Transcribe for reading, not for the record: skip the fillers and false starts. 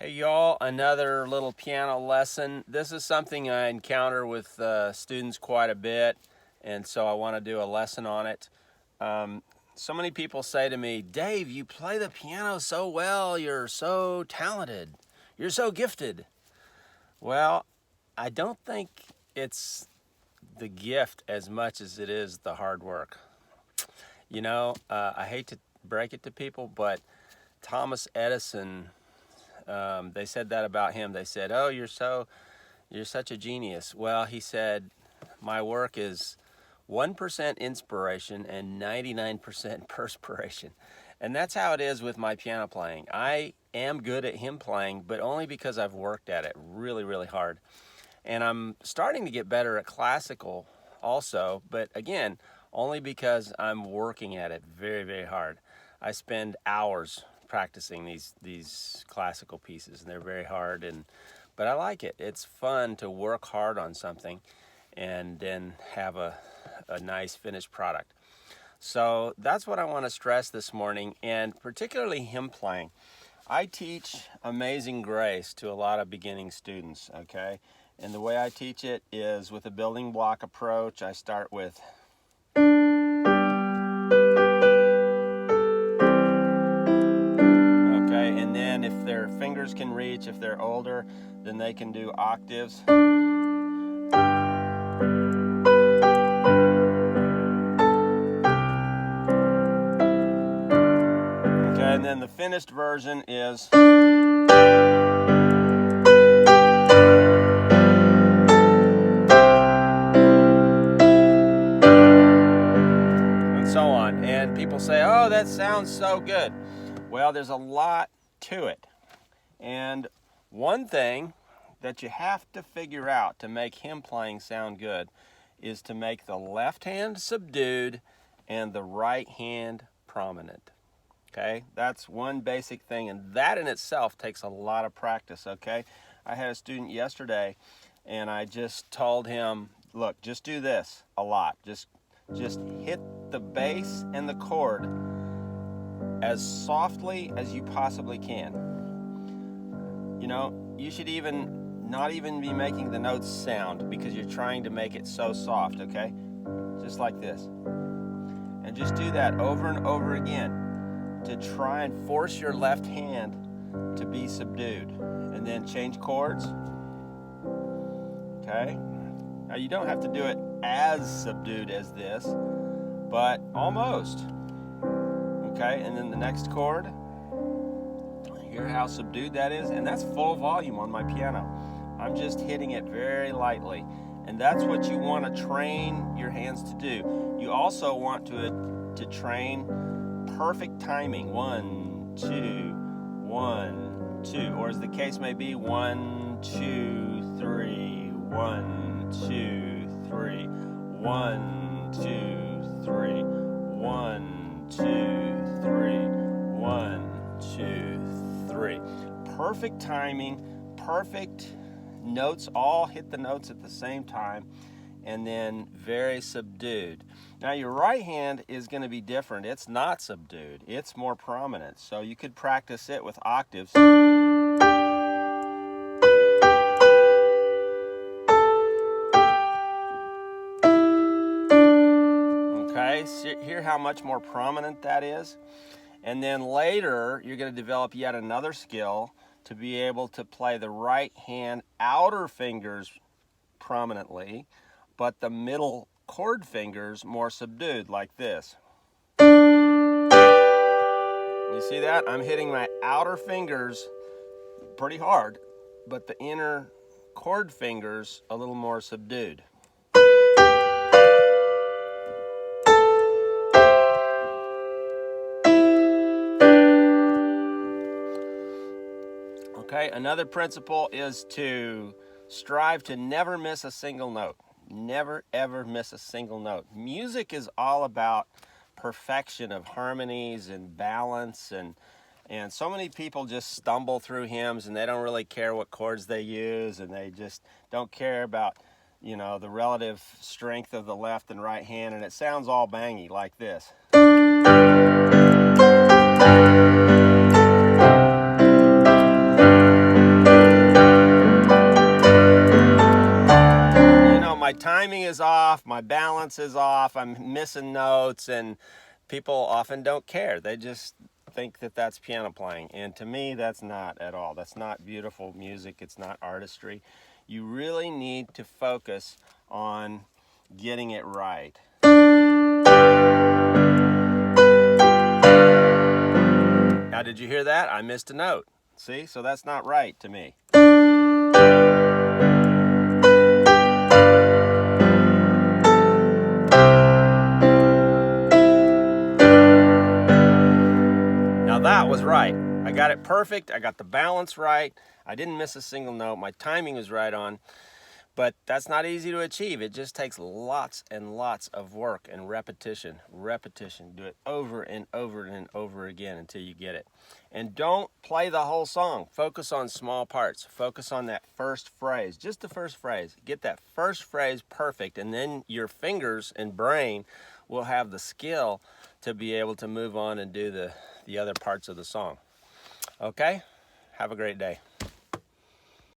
Hey y'all, another little piano lesson. This is something I encounter with students quite a bit, and so I want to do a lesson on it. So many people say to me, Dave, you play the piano so well, you're so talented, you're so gifted. Well, I don't think it's the gift as much as it is the hard work. I hate to break it to people, but Thomas Edison, they said that about him. They said, "Oh, you're such a genius." Well, he said, "My work is 1% inspiration and 99% perspiration." And that's how it is with my piano playing. I am good at hymn playing, but only because I've worked at it really, really hard. And I'm starting to get better at classical also, but again, only because I'm working at it very, very hard. I spend hours practicing these classical pieces, and they're very hard, but I like it. It's fun to work hard on something and then have a nice finished product. So that's what I want to stress this morning, and particularly hymn playing. I teach Amazing Grace to a lot of beginning students, okay? And the way I teach it is with a building block approach. I start with and then if their fingers can reach, if they're older, then they can do octaves. Okay, and then the finished version is and so on. And people say, "Oh, that sounds so good." Well, there's a lot to it. And one thing that you have to figure out to make hymn playing sound good is to make the left hand subdued and the right hand prominent. Okay, that's one basic thing, and that in itself takes a lot of practice. Okay, I had a student yesterday, and I just told him, look, just do this a lot. Just hit the bass and the chord as softly as you possibly can. You know, you should not even be making the notes sound because you're trying to make it so soft, okay? Just like this. And just do that over and over again to try and force your left hand to be subdued. And then change chords, okay? Now you don't have to do it as subdued as this, but almost. Okay, and then the next chord, hear how subdued that is, and that's full volume on my piano. I'm just hitting it very lightly, and that's what you want to train your hands to do. You also want to train perfect timing. 1, 2, 1, 2, or as the case may be, 1, 2, 3, 1, 2, 3, 1, 2, 3, 1, 2, 3, 1, 2, 3. Perfect timing, perfect notes, all hit the notes at the same time, and then very subdued. Now your right hand is going to be different. It's not subdued. It's more prominent. So you could practice it with octaves. Okay, so hear how much more prominent that is? And then later, you're going to develop yet another skill to be able to play the right hand outer fingers prominently, but the middle chord fingers more subdued, like this. You see that? I'm hitting my outer fingers pretty hard, but the inner chord fingers a little more subdued. Okay, another principle is to strive to never miss a single note. Never, ever miss a single note. Music is all about perfection of harmonies and balance, and so many people just stumble through hymns and they don't really care what chords they use, and they just don't care about, the relative strength of the left and right hand, and it sounds all bangy like this. off, my balance is off, I'm missing notes, and people often don't care. They just think that that's piano playing, and to me that's not at all. That's not beautiful music. It's not artistry. You really need to focus on getting it right. Now, did you hear that? I missed a note. See, so that's not right to me. Now that was right. I got it perfect. I got the balance right. I didn't miss a single note. My timing was right on. But that's not easy to achieve. It just takes lots and lots of work and repetition. Repetition. Do it over and over and over again until you get it. And don't play the whole song. Focus on small parts. Focus on that first phrase, just the first phrase. Get that first phrase perfect, and then your fingers and brain will have the skill to be able to move on and do the other parts of the song. Okay? Have a great day.